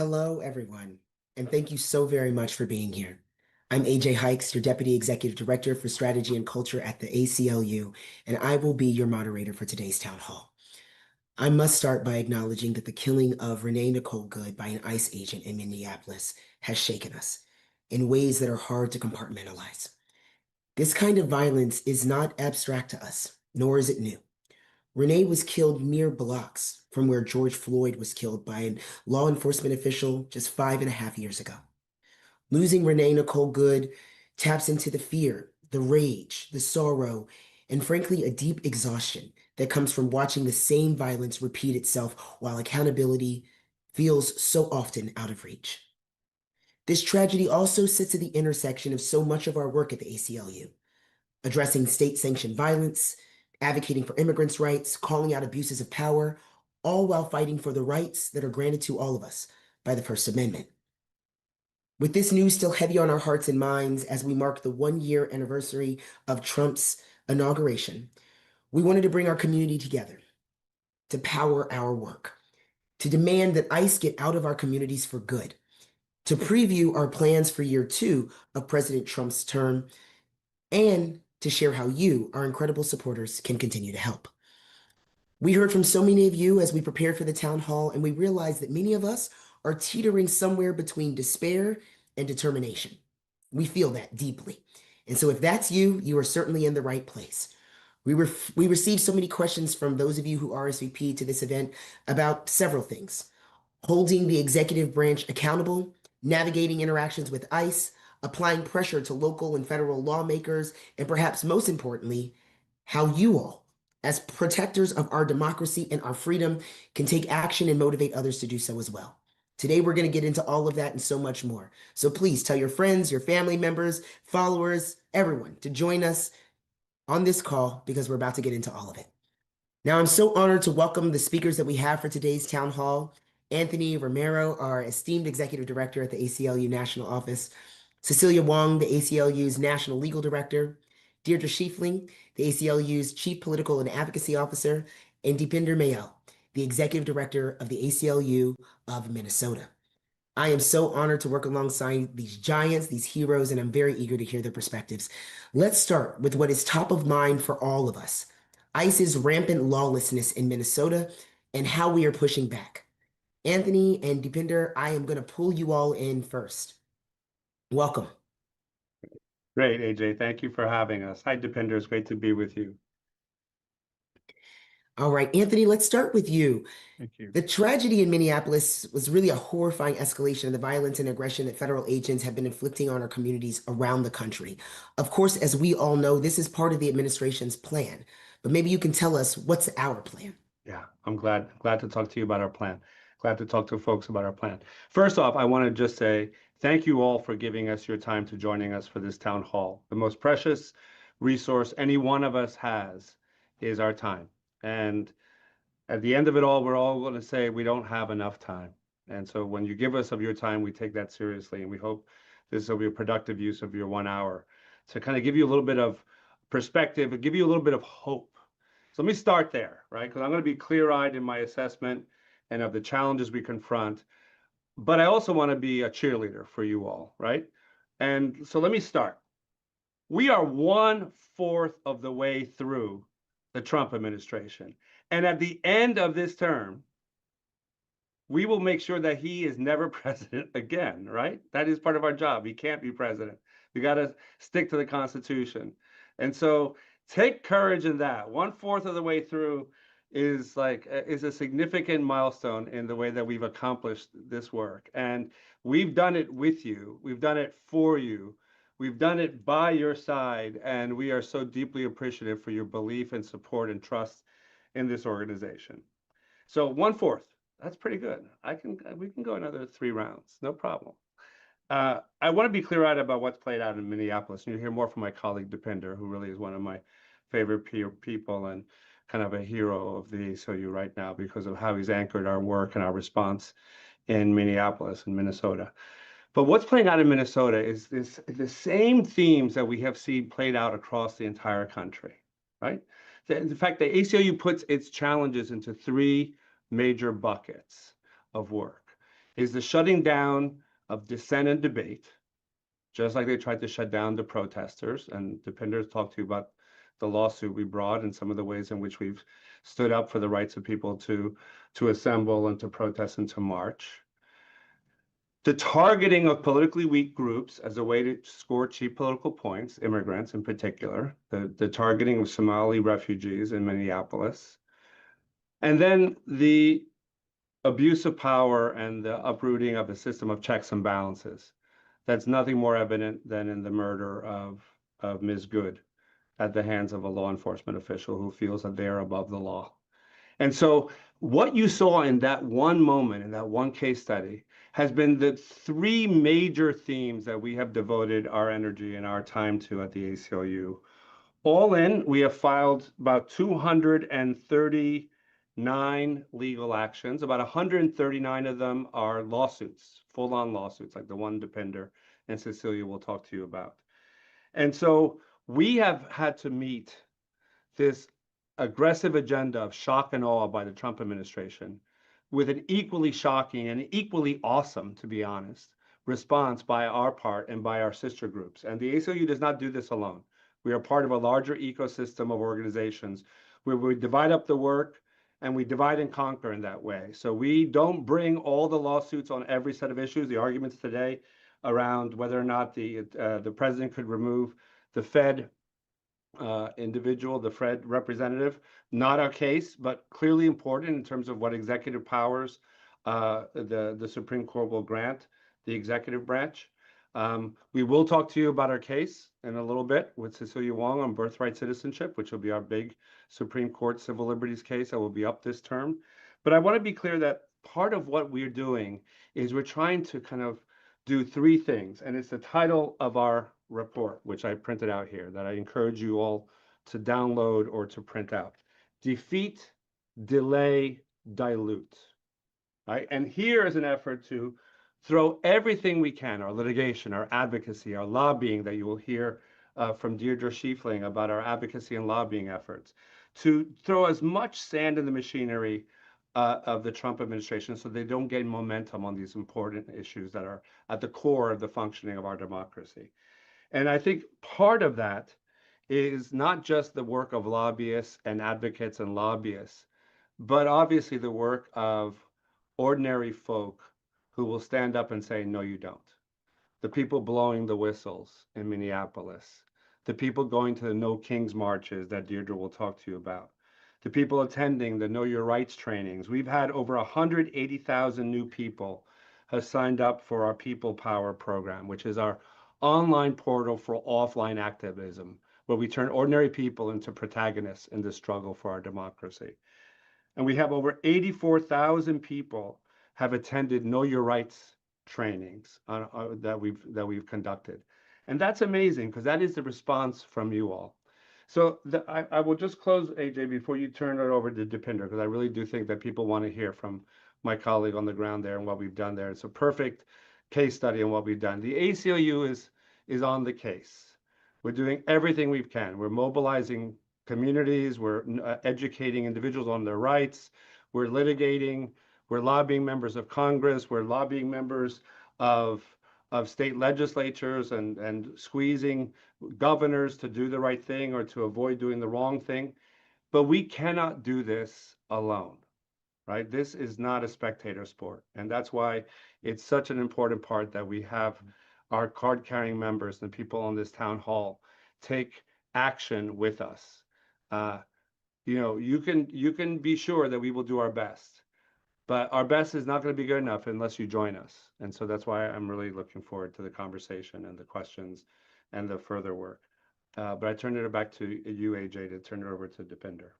Hello, everyone, and thank you so very much for being here. I'm AJ Hikes, your Deputy Executive Director for Strategy and Culture at the ACLU, and I will be your moderator for today's town hall. I must start by acknowledging that the killing of Renee Nicole Good by an ICE agent in Minneapolis has shaken us in ways that are hard to compartmentalize. This kind of violence is not abstract to us, nor is it new. Renee was killed mere blocks from where George Floyd was killed by a law enforcement official just 5.5 years ago. Losing Renee Nicole Good taps into the fear, the rage, the sorrow, and frankly, a deep exhaustion that comes from watching the same violence repeat itself while accountability feels so often out of reach. This tragedy also sits at the intersection of so much of our work at the ACLU, addressing state-sanctioned violence, advocating for immigrants' rights, calling out abuses of power, all while fighting for the rights that are granted to all of us by the First Amendment. With this news still heavy on our hearts and minds as we mark the 1-year anniversary of Trump's inauguration, we wanted to bring our community together to power our work, to demand that ICE get out of our communities for good, to preview our plans for year 2 of President Trump's term, and to share how you, our incredible supporters, can continue to help. We heard from so many of you as we prepared for the town hall, and we realized that many of us are teetering somewhere between despair and determination. We feel that deeply. And so if that's you, you are certainly in the right place. We received so many questions from those of you who RSVP to this event about several things: holding the executive branch accountable, navigating interactions with ICE, applying pressure to local and federal lawmakers, and perhaps most importantly, how you all, as protectors of our democracy and our freedom, can take action and motivate others to do so as well. Today, we're going to get into all of that and so much more. So please tell your friends, your family members, followers, everyone to join us on this call because we're about to get into all of it. Now, I'm so honored to welcome the speakers that we have for today's town hall: Anthony Romero, our esteemed executive director at the ACLU National Office; Cecillia Wang, the ACLU's National Legal Director; Deirdre Schifeling, the ACLU's Chief Political and Advocacy Officer; and Deepinder Mayell, the Executive Director of the ACLU of Minnesota. I am so honored to work alongside these giants, these heroes, and I'm very eager to hear their perspectives. Let's start with what is top of mind for all of us: ICE's rampant lawlessness in Minnesota and how we are pushing back. Anthony and Deepinder, I am going to pull you all in first. Welcome. Great, AJ. Thank you for having us. Hi, Deepinder. It's great to be with you. All right, Anthony, let's start with you. Thank you. The tragedy in Minneapolis was really a horrifying escalation of the violence and aggression that federal agents have been inflicting on our communities around the country. Of course, as we all know, this is part of the administration's plan, but maybe you can tell us what's our plan. Yeah, I'm glad to talk to you about our plan. Glad to talk to folks about our plan. First off, I want to just say thank you all for giving us your time to joining us for this town hall. The most precious resource any one of us has is our time. And at the end of it all, we're all going to say we don't have enough time. And so when you give us of your time, we take that seriously. And we hope this will be a productive use of your 1 hour to kind of give you a little bit of perspective and give you a little bit of hope. So let me start there, right? Because I'm going to be clear-eyed in my assessment and of the challenges we confront. But I also want to be a cheerleader for you all, right? And so let me start. We are 1/4 of the way through the Trump administration. And at the end of this term, we will make sure that he is never president again, right? That is part of our job. He can't be president. We got to stick to the Constitution. And so take courage in that. 1/4 of the way through is a significant milestone in the way that we've accomplished this work. And we've done it with you. We've done it for you. We've done it by your side, and we are so deeply appreciative for your belief and support and trust in this organization. So 1/4, that's pretty good. We can go another 3 rounds, no problem. I want to be clear-eyed about what's played out in Minneapolis, and you'll hear more from my colleague Deepinder, who really is one of my favorite people and kind of a hero of the ACLU right now because of how he's anchored our work and our response in Minneapolis and Minnesota. But what's playing out in Minnesota is the same themes that we have seen played out across the entire country, right? In fact, the ACLU puts its challenges into 3 major buckets of work. is the shutting down of dissent and debate, just like they tried to shut down the protesters. And Deepinder talked to you about the lawsuit we brought and some of the ways in which we've stood up for the rights of people to assemble and to protest and to march. The targeting of politically weak groups as a way to score cheap political points, immigrants in particular, the targeting of Somali refugees in Minneapolis, and then the abuse of power and the uprooting of a system of checks and balances. That's nothing more evident than in the murder of Ms. Good at the hands of a law enforcement official who feels that they are above the law. And so what you saw in that one moment, in that one case study, has been the three major themes that we have devoted our energy and our time to at the ACLU. All in, we have filed about 239 legal actions. About 139 of them are lawsuits, full-on lawsuits, like the one Deepinder and Cecillia will talk to you about. And so we have had to meet this aggressive agenda of shock and awe by the Trump administration with an equally shocking and equally awesome, to be honest, response by our part and by our sister groups. And the ACLU does not do this alone. We are part of a larger ecosystem of organizations where we divide up the work and we divide and conquer in that way. So we don't bring all the lawsuits on every set of issues. The arguments today around whether or not the president could remove the Fed individual, the Fed representative, not our case, but clearly important in terms of what executive powers the Supreme Court will grant the executive branch. We will talk to you about our case in a little bit with Cecillia Wang on birthright citizenship, which will be our big Supreme Court civil liberties case that will be up this term. But I want to be clear that part of what we're doing is we're trying to kind of do three things, and it's the title of our report, which I printed out here, that I encourage you all to download or to print out. Defeat, delay, dilute. Right? And here is an effort to throw everything we can, our litigation, our advocacy, our lobbying that you will hear from Deirdre Schifeling about our advocacy and lobbying efforts, to throw as much sand in the machinery of the Trump administration so they don't gain momentum on these important issues that are at the core of the functioning of our democracy. And I think part of that is not just the work of lobbyists and advocates and lobbyists, but obviously the work of ordinary folk who will stand up and say, no, you don't. The people blowing the whistles in Minneapolis, the people going to the No Kings marches that Deirdre will talk to you about, the people attending the Know Your Rights trainings. We've had over 180,000 new people have signed up for our People Power program, which is our online portal for offline activism, where we turn ordinary people into protagonists in the struggle for our democracy. And we have over 84,000 people have attended Know Your Rights trainings that we've conducted. And that's amazing because that is the response from you all. So I will just close, AJ, before you turn it over to Deepinder, because I really do think that people want to hear from my colleague on the ground there and what we've done there. It's a perfect case study on what we've done. The ACLU is on the case. We're doing everything we can. We're mobilizing communities. We're educating individuals on their rights. We're litigating. We're lobbying members of Congress. We're lobbying members of state legislatures and squeezing governors to do the right thing or to avoid doing the wrong thing. But we cannot do this alone. Right? This is not a spectator sport. And that's why it's such an important part that we have our card-carrying members and the people on this town hall take action with us. You can be sure that we will do our best, but our best is not going to be good enough unless you join us. And so that's why I'm really looking forward to the conversation and the questions and the further work. But I turn it back to you, AJ, to turn it over to Deepinder.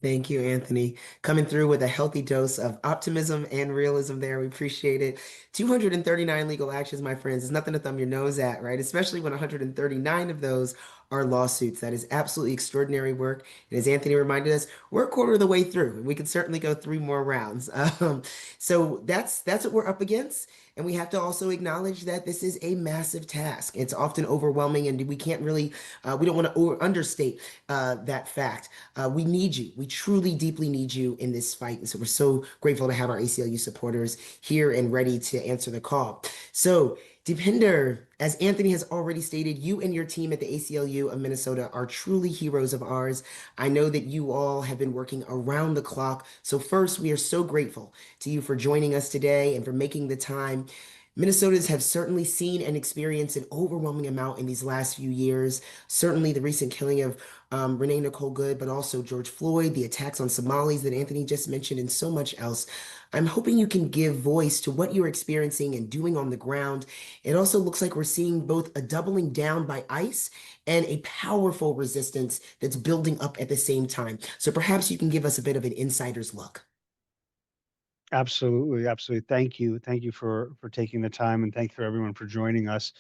Thank you, Anthony. Coming through with a healthy dose of optimism and realism there. We appreciate it. 239 legal actions, my friends, is nothing to thumb your nose at, right? Especially when 139 of those our lawsuits. That is absolutely extraordinary work. And as Anthony reminded us, we're a quarter of the way through, and we can certainly go 3 more rounds. So that's what we're up against. And we have to also acknowledge that this is a massive task. It's often overwhelming, and we can't really, we don't want to understate that fact. We need you. We truly, deeply need you in this fight. And so we're so grateful to have our ACLU supporters here and ready to answer the call. So, Deepinder, as Anthony has already stated, you and your team at the ACLU of Minnesota are truly heroes of ours. I know that you all have been working around the clock. So first, we are so grateful to you for joining us today and for making the time. Minnesotans have certainly seen and experienced an overwhelming amount in these last few years. Certainly the recent killing of Renee Nicole Good, but also George Floyd, the attacks on Somalis that Anthony just mentioned, and so much else. I'm hoping you can give voice to what you're experiencing and doing on the ground. It also looks like we're seeing both a doubling down by ICE and a powerful resistance that's building up at the same time. So perhaps you can give us a bit of an insider's look. Absolutely, absolutely. Thank you for taking the time, and thank you for everyone for joining us.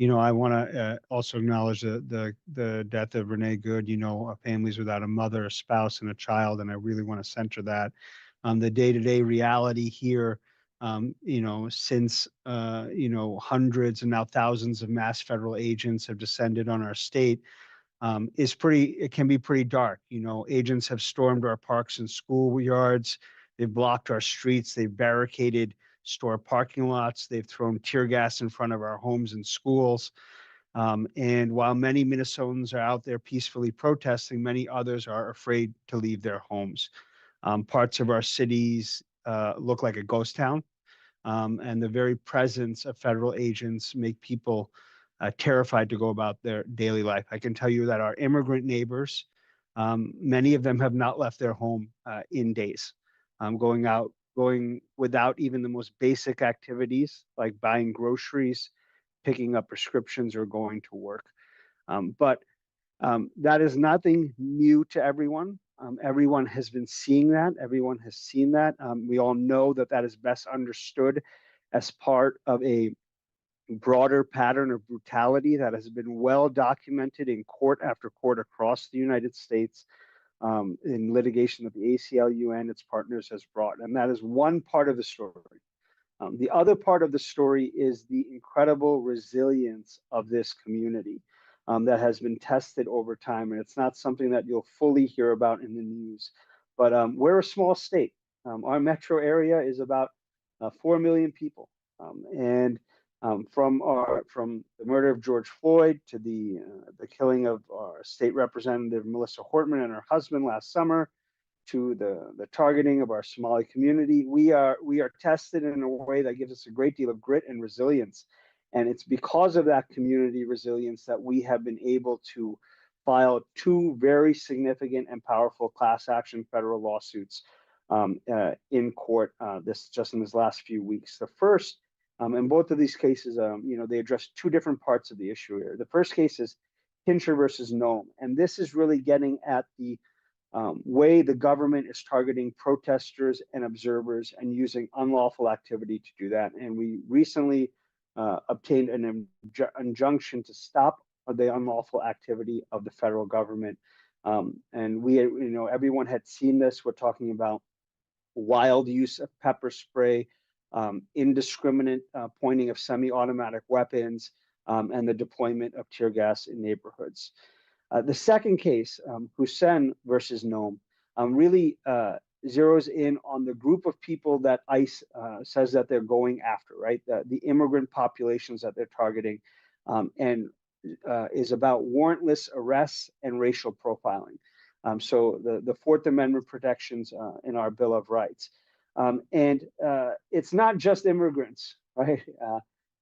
I want to also acknowledge the death of Renee Good. Families without a mother, a spouse, and a child, and I really want to center that. The day-to-day reality here, since hundreds and now thousands of mass federal agents have descended on our state, it can be pretty dark. Agents have stormed our parks and schoolyards. They've blocked our streets. They've barricaded store parking lots. They've thrown tear gas in front of our homes and schools. And while many Minnesotans are out there peacefully protesting, many others are afraid to leave their homes. Parts of our cities look like a ghost town. And the very presence of federal agents make people terrified to go about their daily life. I can tell you that our immigrant neighbors, many of them have not left their home in days. Going without even the most basic activities like buying groceries, picking up prescriptions, or going to work. But that is nothing new to everyone. Everyone has been seeing that. Everyone has seen that. We all know that is best understood as part of a broader pattern of brutality that has been well documented in court after court across the United States, in litigation that the ACLU and its partners has brought. And that is one part of the story. The other part of the story is the incredible resilience of this community that has been tested over time. And it's not something that you'll fully hear about in the news. But we're a small state. Our metro area is about 4 million people. From the murder of George Floyd to the killing of our state representative Melissa Hortman and her husband last summer, to the targeting of our Somali community, we are tested in a way that gives us a great deal of grit and resilience. And it's because of that community resilience that we have been able to file 2 very significant and powerful class action federal lawsuits in court in this last few weeks. The first, in both of these cases, they address 2 different parts of the issue here. The first case is Pincher versus Nome, and this is really getting at the way the government is targeting protesters and observers and using unlawful activity to do that. And we recently obtained an injunction to stop the unlawful activity of the federal government. And everyone had seen this. We're talking about wild use of pepper spray, indiscriminate pointing of semi-automatic weapons, and the deployment of tear gas in neighborhoods. The second case, Hussein versus Nome, really zeroes in on the group of people that ICE says that they're going after, right? The immigrant populations that they're targeting, and is about warrantless arrests and racial profiling. So the Fourth Amendment protections in our Bill of Rights. And it's not just immigrants, right?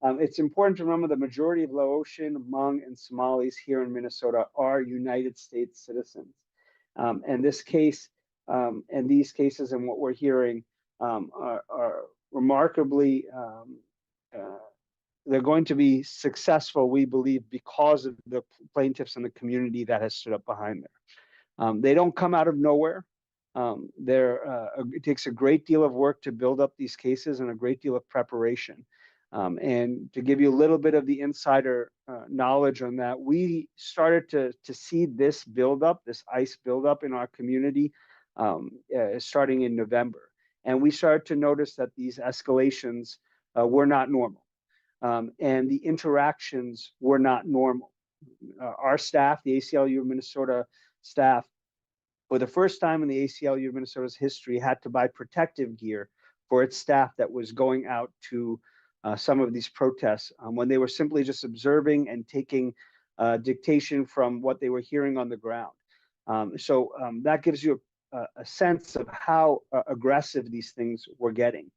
It's important to remember the majority of Laotian, Hmong, and Somalis here in Minnesota are United States citizens. And this case, and these cases and what we're hearing are remarkably, they're going to be successful, we believe, because of the plaintiffs and the community that has stood up behind them. They don't come out of nowhere. It takes a great deal of work to build up these cases and a great deal of preparation. And to give you a little bit of the insider knowledge on that, we started to see this buildup, this ICE buildup in our community starting in November. And we started to notice that these escalations were not normal. And the interactions were not normal. Our staff, the ACLU of Minnesota staff, for the first time in the ACLU of Minnesota's history, had to buy protective gear for its staff that was going out to some of these protests when they were simply just observing and taking dictation from what they were hearing on the ground. So that gives you a sense of how aggressive these things were getting.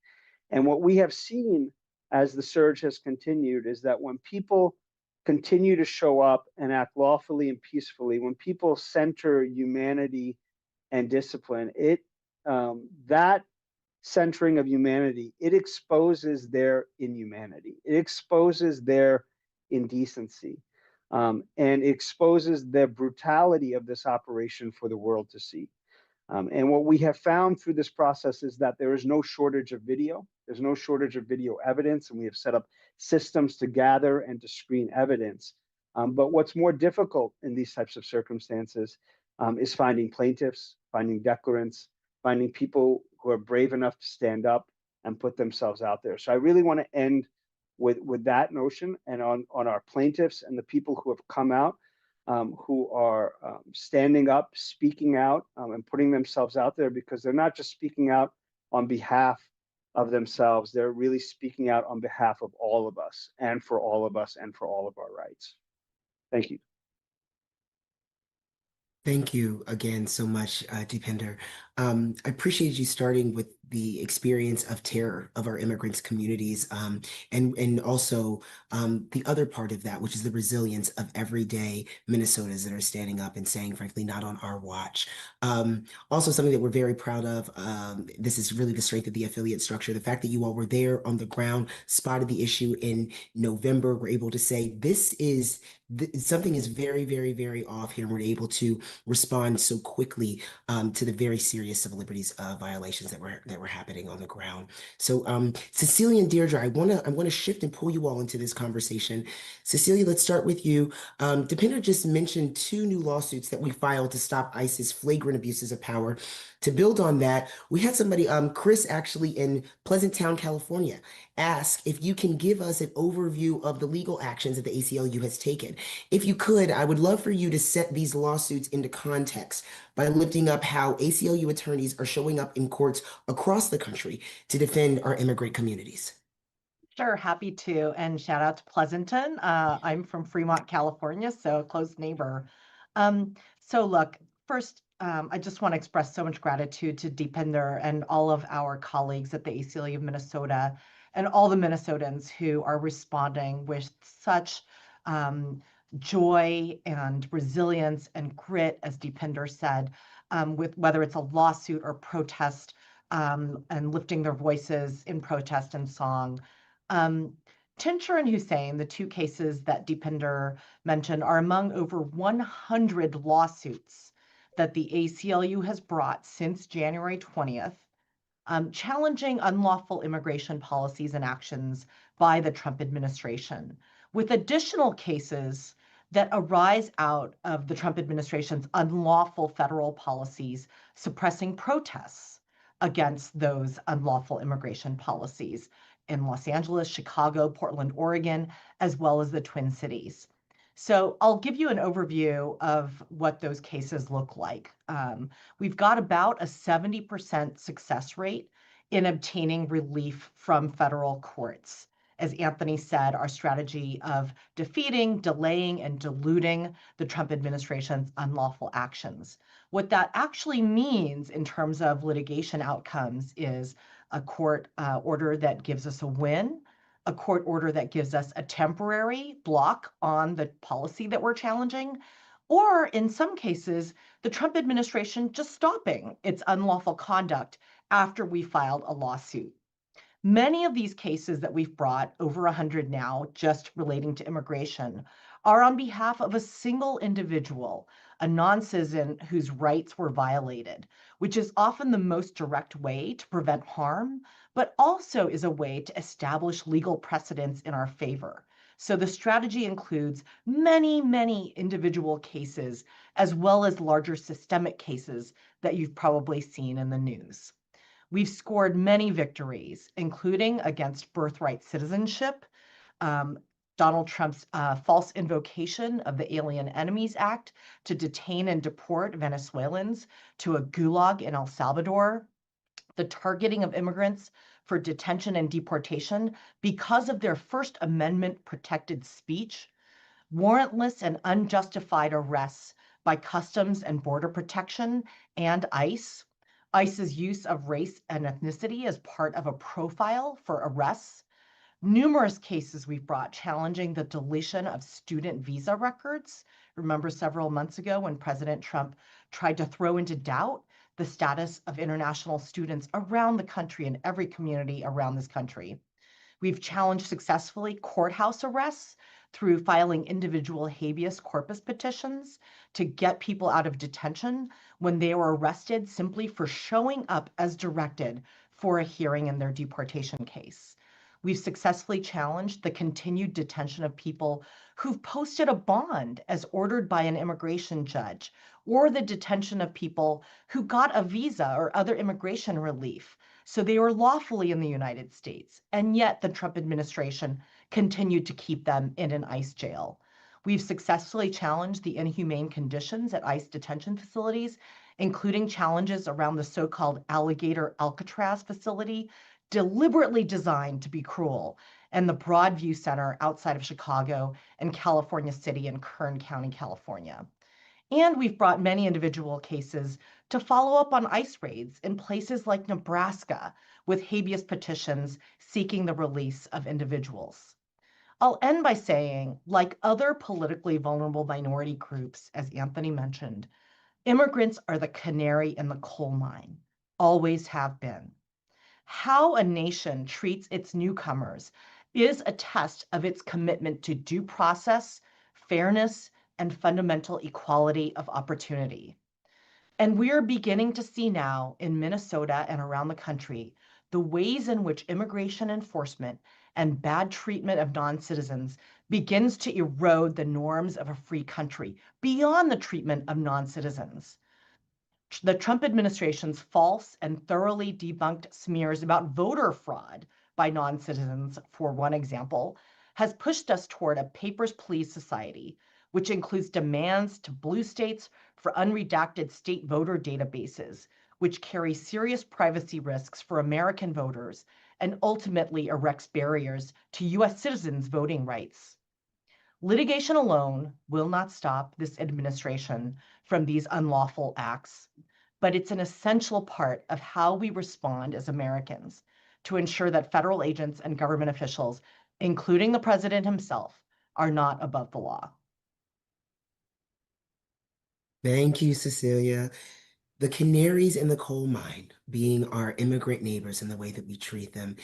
And what we have seen as the surge has continued is that when people continue to show up and act lawfully and peacefully, when people center humanity and discipline, that centering of humanity, it exposes their inhumanity. It exposes their indecency, and it exposes the brutality of this operation for the world to see. And what we have found through this process is that there is no shortage of video. There's no shortage of video evidence, and we have set up systems to gather and to screen evidence. But what's more difficult in these types of circumstances is finding plaintiffs, finding declarants, finding people who are brave enough to stand up and put themselves out there. So I really want to end with that notion and on our plaintiffs and the people who have come out, who are standing up, speaking out, and putting themselves out there, because they're not just speaking out on behalf of themselves, they're really speaking out on behalf of all of us and for all of us and for all of our rights. Thank you. Thank you again so much, Deepinder. I appreciate you starting with the experience of terror of our immigrants communities, and also the other part of that, which is the resilience of everyday Minnesotans that are standing up and saying, frankly, not on our watch. Also, something that we're very proud of, this is really the strength of the affiliate structure, the fact that you all were there on the ground, spotted the issue in November, were able to say, this is something is very, very, very off here. And we're able to respond so quickly to the very serious civil liberties violations that were happening on the ground. So Cecillia and Deirdre, I wanna shift and pull you all into this conversation. Cecillia, let's start with you. Deepinder just mentioned 2 new lawsuits that we filed to stop ICE's flagrant abuses of power. To build on that, we had somebody, Chris, actually in Pleasant Town, California, ask if you can give us an overview of the legal actions that the ACLU has taken. If you could, I would love for you to set these lawsuits into context by lifting up how ACLU attorneys are showing up in courts across the country to defend our immigrant communities. Sure, happy to. And shout out to Pleasanton. I'm from Fremont, California, so a close neighbor. So look, first, I just want to express so much gratitude to Deepinder and all of our colleagues at the ACLU of Minnesota and all the Minnesotans who are responding with such joy and resilience and grit, as Deepinder said, with whether it's a lawsuit or protest, and lifting their voices in protest and song. Tincher and Hussein, the 2 cases that Deepinder mentioned, are among over 100 lawsuits that the ACLU has brought since January 20th, challenging unlawful immigration policies and actions by the Trump administration, with additional cases that arise out of the Trump administration's unlawful federal policies suppressing protests against those unlawful immigration policies in Los Angeles, Chicago, Portland, Oregon, as well as the Twin Cities. So I'll give you an overview of what those cases look like. We've got about a 70% success rate in obtaining relief from federal courts. As Anthony said, our strategy of defeating, delaying, and diluting the Trump administration's unlawful actions. What that actually means in terms of litigation outcomes is a court order that gives us a win, a court order that gives us a temporary block on the policy that we're challenging, or in some cases, the Trump administration just stopping its unlawful conduct after we filed a lawsuit. Many of these cases that we've brought, over 100 now, just relating to immigration, are on behalf of a single individual, a non-citizen whose rights were violated, which is often the most direct way to prevent harm, but also is a way to establish legal precedents in our favor. So the strategy includes many, many individual cases, as well as larger systemic cases that you've probably seen in the news. We've scored many victories, including against birthright citizenship, Donald Trump's false invocation of the Alien Enemies Act to detain and deport Venezuelans to a gulag in El Salvador, the targeting of immigrants for detention and deportation because of their First Amendment protected speech, warrantless and unjustified arrests by Customs and Border Protection and ICE, ICE's use of race and ethnicity as part of a profile for arrests, numerous cases we've brought challenging the deletion of student visa records. Remember several months ago when President Trump tried to throw into doubt the status of international students around the country in every community around this country. We've challenged successfully courthouse arrests through filing individual habeas corpus petitions to get people out of detention when they were arrested simply for showing up as directed for a hearing in their deportation case. We've successfully challenged the continued detention of people who've posted a bond as ordered by an immigration judge, or the detention of people who got a visa or other immigration relief, so they were lawfully in the United States, and yet the Trump administration continued to keep them in an ICE jail. We've successfully challenged the inhumane conditions at ICE detention facilities, including challenges around the so-called alligator Alcatraz facility, deliberately designed to be cruel, and the Broadview Center outside of Chicago and California City in Kern County, California. And we've brought many individual cases to follow up on ICE raids in places like Nebraska with habeas petitions seeking the release of individuals. I'll end by saying, like other politically vulnerable minority groups, as Anthony mentioned, immigrants are the canary in the coal mine, always have been. How a nation treats its newcomers is a test of its commitment to due process, fairness, and fundamental equality of opportunity. And we are beginning to see now in Minnesota and around the country the ways in which immigration enforcement and bad treatment of non-citizens begins to erode the norms of a free country beyond the treatment of non-citizens. The Trump administration's false and thoroughly debunked smears about voter fraud by non-citizens, for one example, has pushed us toward a papers, please society, which includes demands to blue states for unredacted state voter databases, which carry serious privacy risks for American voters and ultimately erects barriers to U.S. citizens' voting rights. Litigation alone will not stop this administration from these unlawful acts, but it's an essential part of how we respond as Americans to ensure that federal agents and government officials, including the president himself, are not above the law. Thank you, Cecillia. The canaries in the coal mine being our immigrant neighbors and the way that we treat them.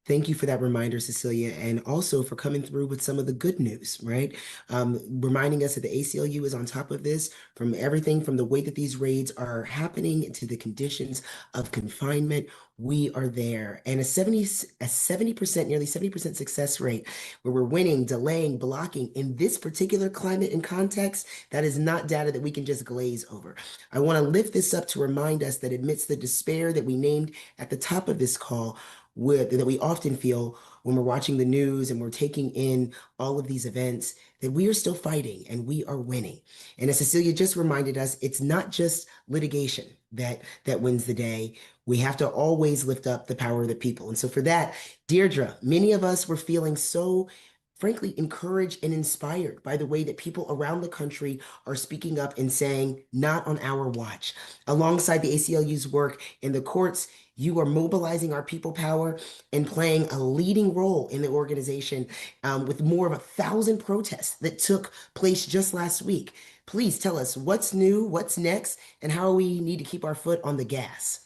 Thank you for that reminder, Cecillia, and also for coming through with some of the good news, right? Reminding us that the ACLU is on top of this, from everything from the way that these raids are happening to the conditions of confinement. We are there. And a 70%, nearly 70% success rate where we're winning, delaying, blocking in this particular climate and context, that is not data that we can just glaze over. I want to lift this up to remind us that amidst the despair that we named at the top of this call, that we often feel when we're watching the news and we're taking in all of these events, that we are still fighting and we are winning. And as Cecillia just reminded us, it's not just litigation that wins the day. We have to always lift up the power of the people. And so for that, Deirdre, many of us were feeling so frankly encouraged and inspired by the way that people around the country are speaking up and saying, not on our watch. Alongside the ACLU's work in the courts, you are mobilizing our people power and playing a leading role in the organization with more of 1,000 protests that took place just last week. Please tell us what's new, what's next, and how we need to keep our foot on the gas.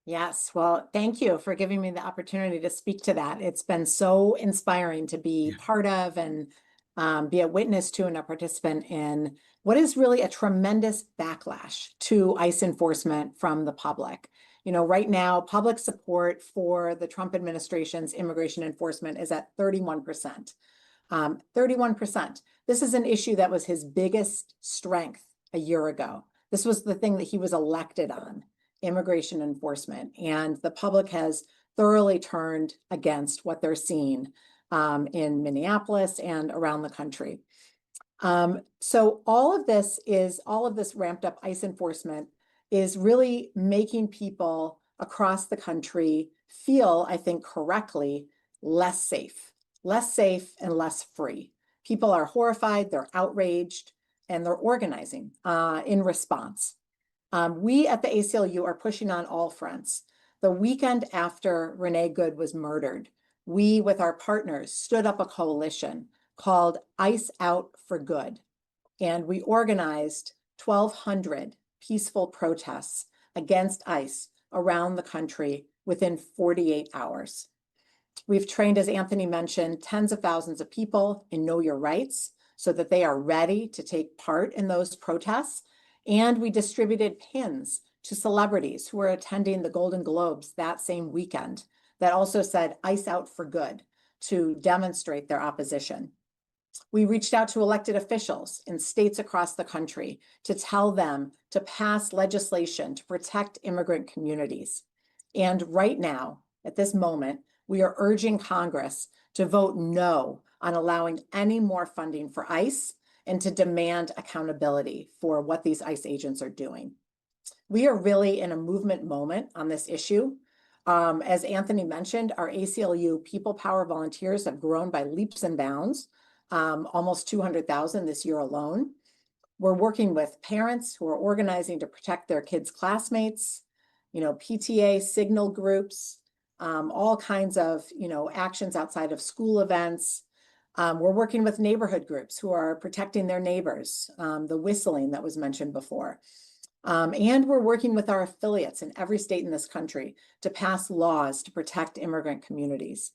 Yes, well, thank you for giving me the opportunity to speak to that. It's been so inspiring to be part of and be a witness to and a participant in what is really a tremendous backlash to ICE enforcement from the public. You know, right now, public support for the Trump administration's immigration enforcement is at 31%. 31%. This is an issue that was his biggest strength a year ago. This was the thing that he was elected on, immigration enforcement. And the public has thoroughly turned against what they're seeing in Minneapolis and around the country. So all of this ramped up ICE enforcement is really making people across the country feel, I think correctly, less safe and less free. People are horrified, they're outraged, and they're organizing in response. We at the ACLU are pushing on all fronts. The weekend after Renee Good was murdered, we, with our partners, stood up a coalition called ICE Out for Good. And we organized 1,200 peaceful protests against ICE around the country within 48 hours. We've trained, as Anthony mentioned, tens of thousands of people in Know Your Rights so that they are ready to take part in those protests. And we distributed pins to celebrities who were attending the Golden Globes that same weekend that also said ICE Out for Good to demonstrate their opposition. We reached out to elected officials in states across the country to tell them to pass legislation to protect immigrant communities. And right now, at this moment, we are urging Congress to vote no on allowing any more funding for ICE and to demand accountability for what these ICE agents are doing. We are really in a movement moment on this issue. As Anthony mentioned, our ACLU People Power volunteers have grown by leaps and bounds, almost 200,000 this year alone. We're working with parents who are organizing to protect their kids' classmates, PTA signal groups, all kinds of, actions outside of school events. We're working with neighborhood groups who are protecting their neighbors, the whistling that was mentioned before. And we're working with our affiliates in every state in this country to pass laws to protect immigrant communities.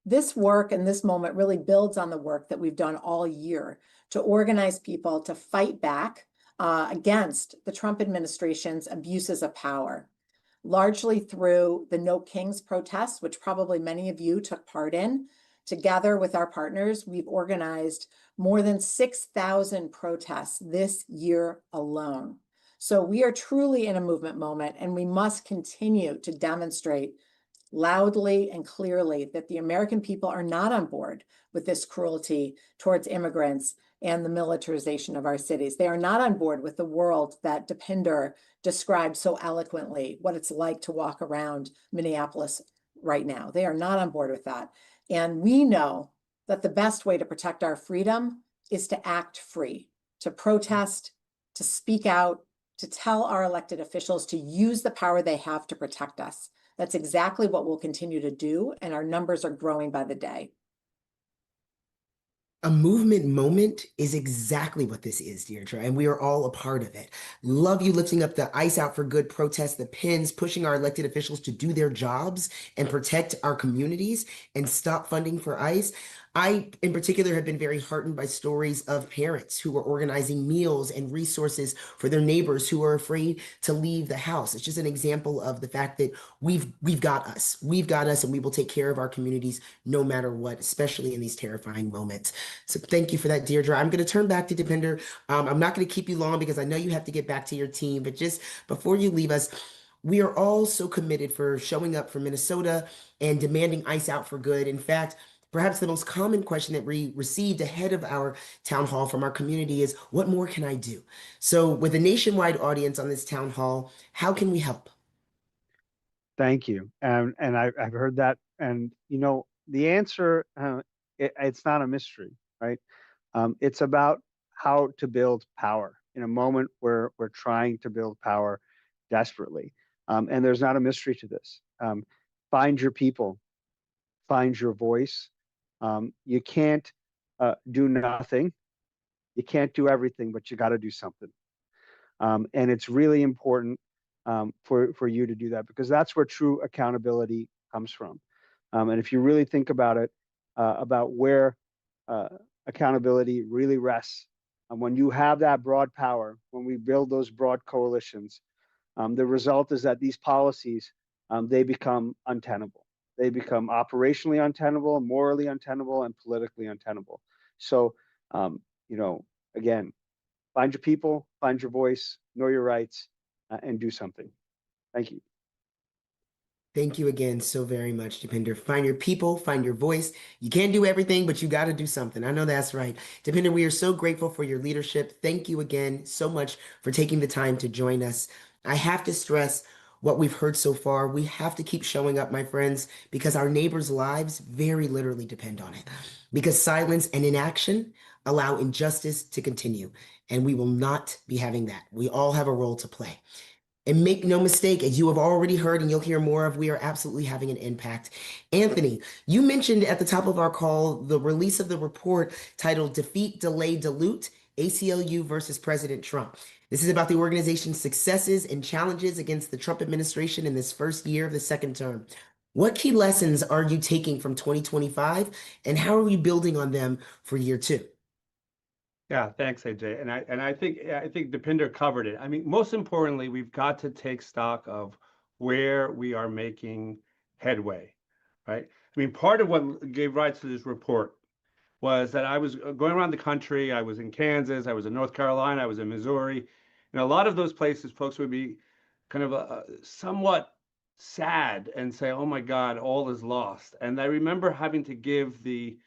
This work and this moment really builds on the work that we've done all year to organize people to fight back against the Trump administration's abuses of power, largely through the No Kings protests, which probably many of you took part in. Together with our partners, we've organized more than 6,000 protests this year alone. So we are truly in a movement moment, and we must continue to demonstrate loudly and clearly that the American people are not on board with this cruelty towards immigrants and the militarization of our cities. They are not on board with the world that Deepinder described so eloquently, what it's like to walk around Minneapolis right now. They are not on board with that. And we know that the best way to protect our freedom is to act free, to protest, to speak out, to tell our elected officials to use the power they have to protect us. That's exactly what we'll continue to do, and our numbers are growing by the day. A movement moment is exactly what this is, Deirdre, and we are all a part of it. Love you lifting up the ICE Out for Good protest, the pins, pushing our elected officials to do their jobs and protect our communities and stop funding for ICE. I, in particular, have been very heartened by stories of parents who are organizing meals and resources for their neighbors who are afraid to leave the house. It's just an example of the fact that we've got us. We've got us, and we will take care of our communities no matter what, especially in these terrifying moments. So thank you for that, Deirdre. I'm going to turn back to Deepinder. I'm not going to keep you long because I know you have to get back to your team, but just before you leave us, we are all so committed for showing up for Minnesota and demanding ICE Out for Good. In fact, perhaps the most common question that we received ahead of our town hall from our community is, what more can I do? So with a nationwide audience on this town hall, how can we help? Thank you. And I've heard that. And, the answer, it's not a mystery, right? It's about how to build power in a moment where we're trying to build power desperately. And there's not a mystery to this. Find your people, find your voice. You can't do nothing. You can't do everything, but you got to do something. And it's really important for you to do that, because that's where true accountability comes from. And if you really think about it, about where accountability really rests. And when you have that broad power, when we build those broad coalitions, the result is that these policies, they become untenable. They become operationally untenable, morally untenable, and politically untenable. So, again, find your people, find your voice, know your rights, and do something. Thank you. Thank you again so very much, Deepinder. Find your people, find your voice. You can't do everything, but you got to do something. I know that's right. Deepinder, we are so grateful for your leadership. Thank you again so much for taking the time to join us. I have to stress what we've heard so far. We have to keep showing up, my friends, because our neighbors' lives very literally depend on it. Because silence and inaction allow injustice to continue, and we will not be having that. We all have a role to play. And make no mistake, as you have already heard and you'll hear more of, we are absolutely having an impact. Anthony, you mentioned at the top of our call the release of the report titled Defeat, Delay, Dilute, ACLU versus President Trump. This is about the organization's successes and challenges against the Trump administration in this first year of the second term. What key lessons are you taking from 2025 and how are you building on them for year two? Yeah, thanks, AJ. And I think Deepinder covered it. I mean, most importantly, we've got to take stock of where we are making headway, right? I mean, part of what gave rise to this report was that I was going around the country. I was in Kansas, I was in North Carolina, I was in Missouri. And a lot of those places, folks would be kind of somewhat sad and say, oh my God, all is lost. And I remember having to give the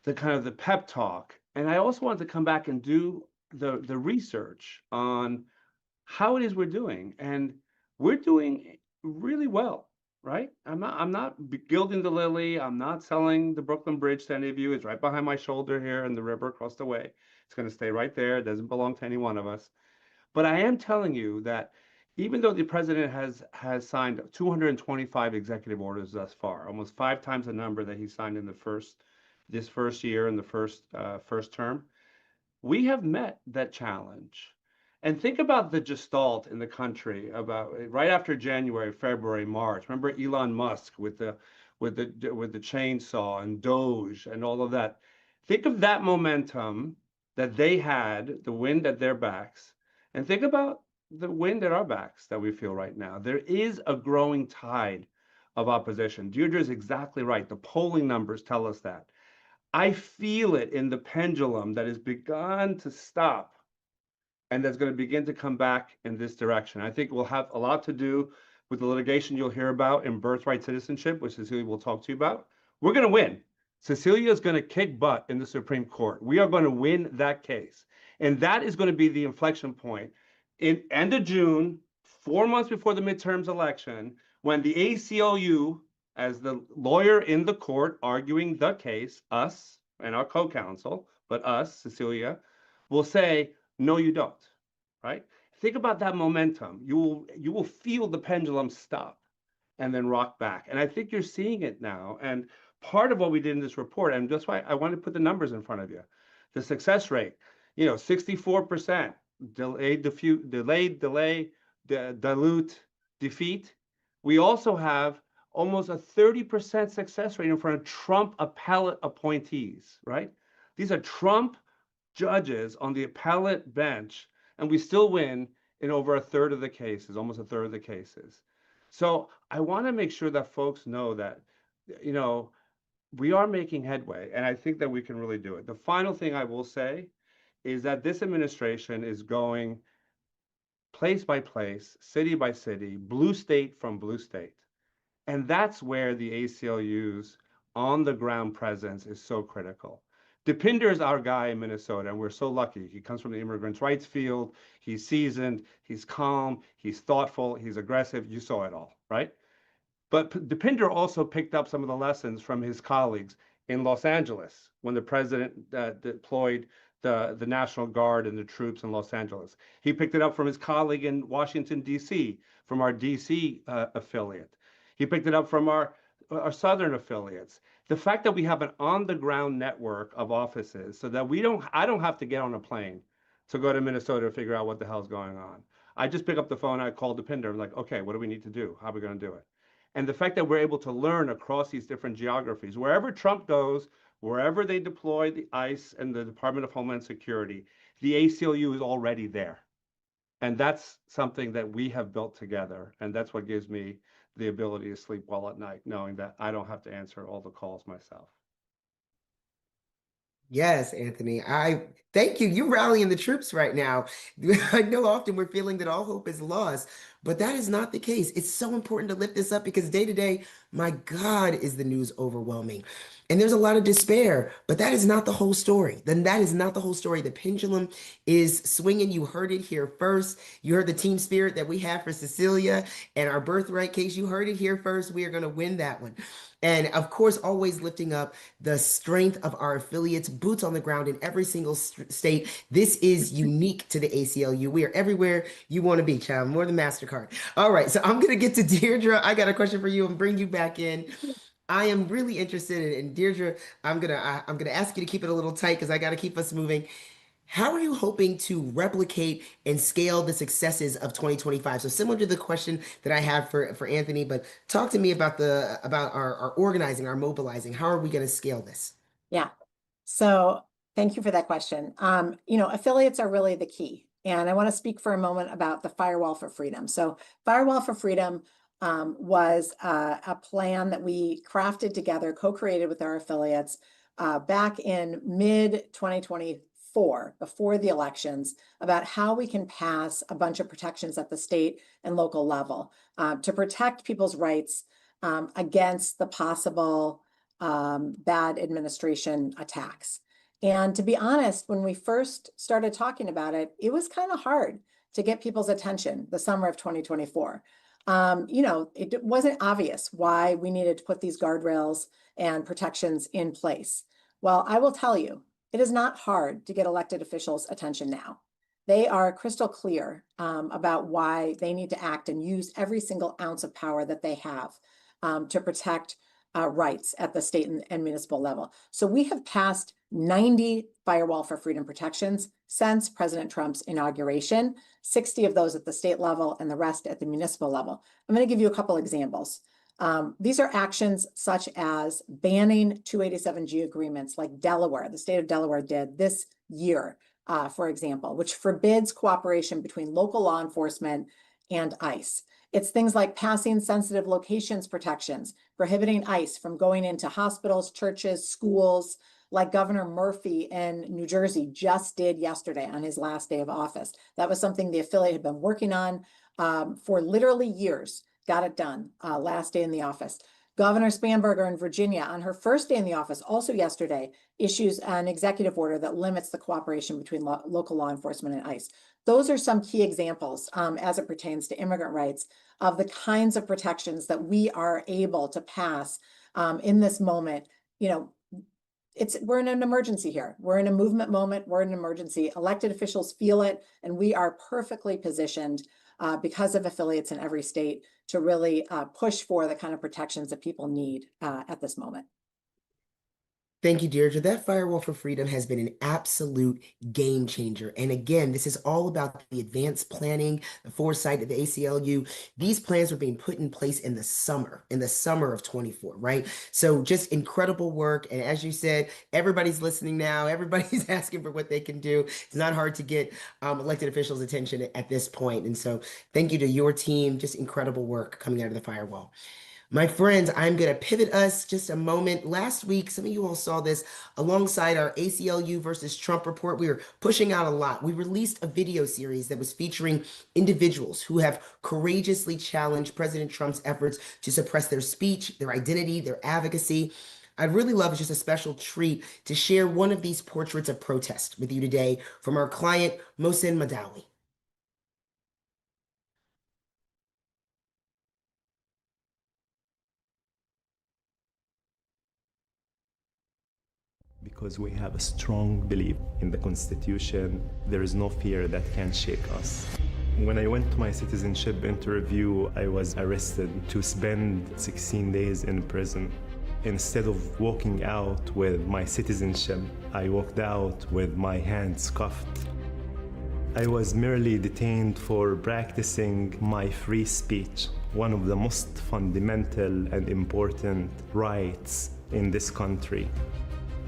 kind of the pep talk. And I also wanted to come back and do the research on how it is we're doing. And we're doing really well, right? I'm not gilding the lily. I'm not selling the Brooklyn Bridge to any of you. It's right behind my shoulder here in the river across the way. It's going to stay right there. It doesn't belong to any one of us. But I am telling you that even though the president has signed 225 executive orders thus far, almost 5 times the number that he signed in this first year in the first term, we have met that challenge. And think about the gestalt in the country about right after January, February, March. Remember Elon Musk with the chainsaw and Doge and all of that. Think of that momentum that they had, the wind at their backs, and think about the wind at our backs that we feel right now. There is a growing tide of opposition. Deirdre is exactly right. The polling numbers tell us that. I feel it in the pendulum that has begun to stop and that's going to begin to come back in this direction. I think it will have a lot to do with the litigation you'll hear about in birthright citizenship, which Cecillia will talk to you about. We're going to win. Cecillia is going to kick butt in the Supreme Court. We are going to win that case. And that is going to be the inflection point in end of June, 4 months before the midterms election, when the ACLU, as the lawyer in the court arguing the case, us and our co-counsel, but us, Cecillia, will say, no, you don't, right? Think about that momentum. You will feel the pendulum stop and then rock back. And I think you're seeing it now. And part of what we did in this report, and that's why I want to put the numbers in front of you, the success rate, 64%, dilute, defeat. We also have almost a 30% success rate in front of Trump appellate appointees, right? These are Trump judges on the appellate bench, and we still win in over a third of the cases, almost a third of the cases. So I want to make sure that folks know that, we are making headway, and I think that we can really do it. The final thing I will say is that this administration is going place by place, city by city, blue state from blue state. And that's where the ACLU's on-the-ground presence is so critical. Deepinder is our guy in Minnesota, and we're so lucky. He comes from the immigrants' rights field. He's seasoned, he's calm, he's thoughtful, he's aggressive. You saw it all, right? But Deepinder also picked up some of the lessons from his colleagues in Los Angeles when the president deployed the National Guard and the troops in Los Angeles. He picked it up from his colleague in Washington, D.C., from our D.C. affiliate. He picked it up from our southern affiliates. The fact that we have an on-the-ground network of offices so that I don't have to get on a plane to go to Minnesota to figure out what the hell's going on. I just pick up the phone, I call Deepinder, I'm like, okay, what do we need to do? How are we going to do it? And the fact that we're able to learn across these different geographies, wherever Trump goes, Wherever they deploy the ICE and the Department of Homeland Security, the ACLU is already there. And that's something that we have built together. And that's what gives me the ability to sleep well at night, knowing that I don't have to answer all the calls myself. Yes, Anthony. I thank you. You're rallying the troops right now. I know often we're feeling that all hope is lost, but that is not the case. It's so important to lift this up because day to day, my God, is the news overwhelming. And there's a lot of despair, but that is not the whole story. Then that is not the whole story. The pendulum is swinging. You heard it here first. You heard the team spirit that we have for Cecillia and our birthright case. You heard it here first. We are going to win that one. And of course, always lifting up the strength of our affiliates, boots on the ground in every single state. This is unique to the ACLU. We are everywhere you want to be, child, more than MasterCard. All right, so I'm going to get to Deirdre. I got a question for you and bring you back in. I am really interested in Deirdre. I'm gonna ask you to keep it a little tight because I got to keep us moving. How are you hoping to replicate and scale the successes of 2025? So similar to the question that I have for Anthony, but talk to me about our organizing, our mobilizing. How are we going to scale this? Yeah. So thank you for that question. Affiliates are really the key. And I want to speak for a moment about the Firewall for Freedom. So Firewall for Freedom was a plan that we crafted together, co-created with our affiliates back in mid-2024, before the elections, about how we can pass a bunch of protections at the state and local level to protect people's rights against the possible bad administration attacks. And to be honest, when we first started talking about it, it was kind of hard to get people's attention the summer of 2024. It wasn't obvious why we needed to put these guardrails and protections in place. Well, I will tell you, it is not hard to get elected officials' attention now. They are crystal clear about why they need to act and use every single ounce of power that they have to protect rights at the state and municipal level. So we have passed 90 Firewall for Freedom protections since President Trump's inauguration, 60 of those at the state level and the rest at the municipal level. I'm going to give you a couple examples. These are actions such as banning 287G agreements like Delaware, the state of Delaware did this year, for example, which forbids cooperation between local law enforcement and ICE. It's things like passing sensitive locations protections, prohibiting ICE from going into hospitals, churches, schools, like Governor Murphy in New Jersey just did yesterday on his last day of office. That was something the affiliate had been working on for literally years. Got it done last day in the office. Governor Spanberger in Virginia on her first day in the office, also yesterday, issues an executive order that limits the cooperation between local law enforcement and ICE. Those are some key examples as it pertains to immigrant rights of the kinds of protections that we are able to pass in this moment. We're in an emergency here. We're in a movement moment. We're in an emergency. Elected officials feel it, and we are perfectly positioned because of affiliates in every state to really push for the kind of protections that people need at this moment. Thank you, Deirdre. That Firewall for Freedom has been an absolute game changer. And again, this is all about the advanced planning, the foresight of the ACLU. These plans were being put in place in the summer of 24, right? So just incredible work. And as you said, everybody's listening now. Everybody's asking for what they can do. It's not hard to get elected officials' attention at this point. And so thank you to your team. Just incredible work coming out of the Firewall. My friends, I'm going to pivot us just a moment. Last week, some of you all saw this alongside our ACLU versus Trump report. We were pushing out a lot. We released a video series that was featuring individuals who have courageously challenged President Trump's efforts to suppress their speech, their identity, their advocacy. I'd really love, it's just a special treat, to share one of these portraits of protest with you today from our client, Mohsen Madawi. Because we have a strong belief in the Constitution, there is no fear that can shake us. When I went to my citizenship interview, I was arrested to spend 16 days in prison. Instead of walking out with my citizenship, I walked out with my hands cuffed. I was merely detained for practicing my free speech, one of the most fundamental and important rights in this country.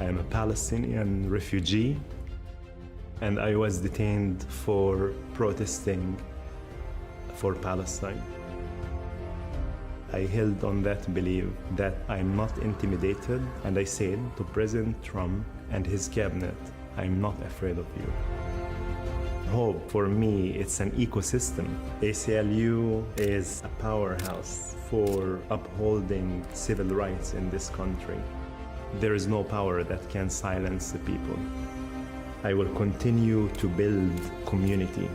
I am a Palestinian refugee, and I was detained for protesting for Palestine. I held on that belief that I'm not intimidated, and I said to President Trump and his cabinet, I'm not afraid of you. Hope, for me, it's an ecosystem. ACLU is a powerhouse for upholding civil rights in this country. There is no power that can silence the people. I will continue to build community.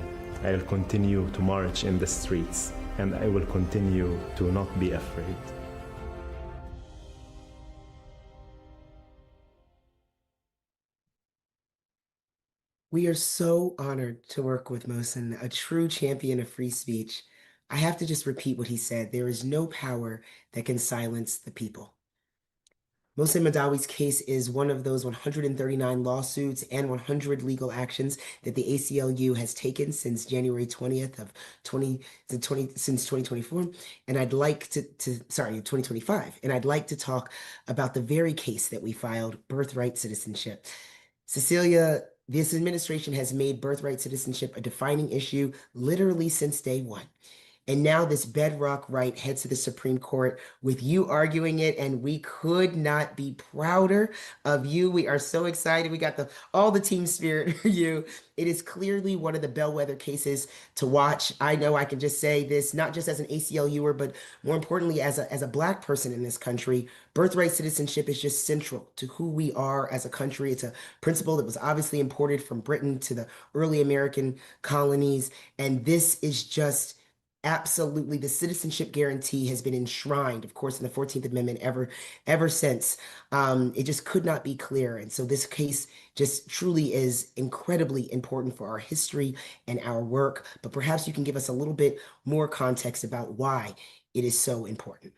I will continue to march in the streets, and I will continue to not be afraid. We are so honored to work with Mohsen, a true champion of free speech. I have to just repeat what he said. There is no power that can silence the people. Mohsen Madawi's case is one of those 139 lawsuits and 100 legal actions that the ACLU has taken since January 20th of 2024. And I'd like to 2025. And I'd like to talk about the very case that we filed, birthright citizenship. Cecillia, this administration has made birthright citizenship a defining issue literally since day one. And now this bedrock right heads to the Supreme Court with you arguing it, and we could not be prouder of you. We are so excited. We got all the team spirit for you. It is clearly one of the bellwether cases to watch. I know I can just say this, not just as an ACLUer, but more importantly, as a Black person in this country. Birthright citizenship is just central to who we are as a country. It's a principle that was obviously imported from Britain to the early American colonies. And this is just absolutely, the citizenship guarantee has been enshrined, of course, in the 14th Amendment ever since. It just could not be clearer. And so this case just truly is incredibly important for our history and our work. But perhaps you can give us a little bit more context about why it is so important.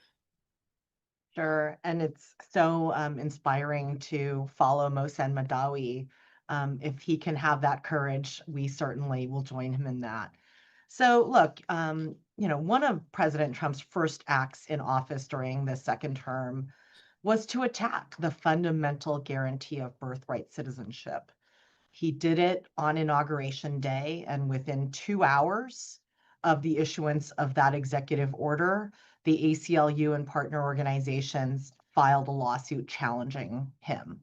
Sure. And it's so inspiring to follow Mohsen Madawi. If he can have that courage, we certainly will join him in that. So look, one of President Trump's first acts in office during the second term was to attack the fundamental guarantee of birthright citizenship. He did it on Inauguration Day, and within 2 hours of the issuance of that executive order, the ACLU and partner organizations filed a lawsuit challenging him.